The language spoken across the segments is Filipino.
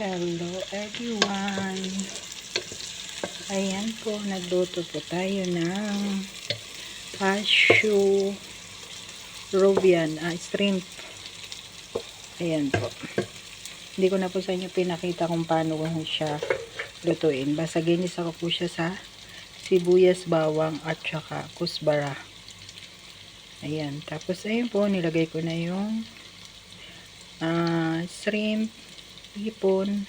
Hello everyone! Ayan po, nagluto po tayo ng cashew Peruvian shrimp. Ayan po. Hindi ko na po sa inyo pinakita kung paano siya lutuin. Basta ginisa ko po siya sa sibuyas, bawang at saka kusbara. Ayan. Tapos ayun po, nilagay ko na yung shrimp, hipon,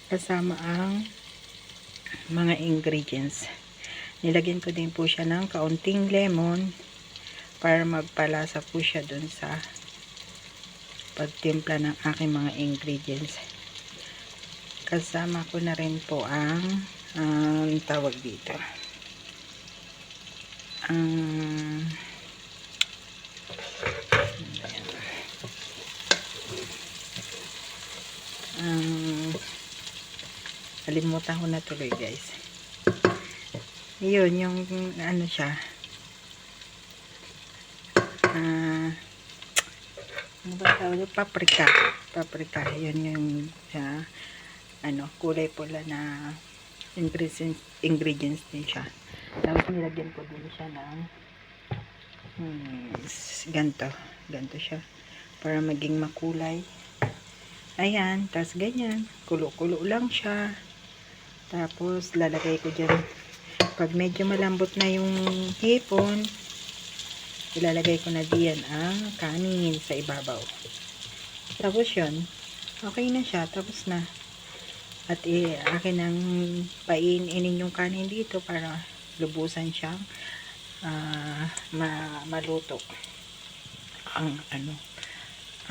kasama ang mga ingredients. Nilagyan ko din po siya ng kaunting lemon para magpalasa po siya dun sa pagtimpla ng aking mga ingredients. Kasama ko na rin po ang tawag dito kalimutan ko na tuloy guys. Yun yung ano siya, ano ba tawag? Paprika. Yun yung kulay pula na ingredients din siya. Tapos nilagyan ko din siya ng ganto siya para maging makulay. Ayan, tapos ganyan, kulo-kulo lang siya. Tapos lalagay ko dyan, pag medyo malambot na yung hipon, ilalagay ko na diyan ang kanin sa ibabaw. Tapos yun, okay na siya, tapos na. At akin ang painin yung kanin dito para lubusan siyang maluto ang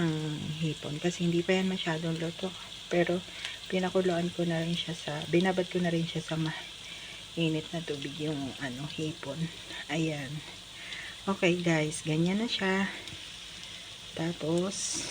ang hipon, kasi hindi pa yan masyadong luto, pero pinakuluan ko na rin siya binabad ko na rin siya sa mainit na tubig yung hipon. Ayan. Okay guys, ganyan na siya. Tapos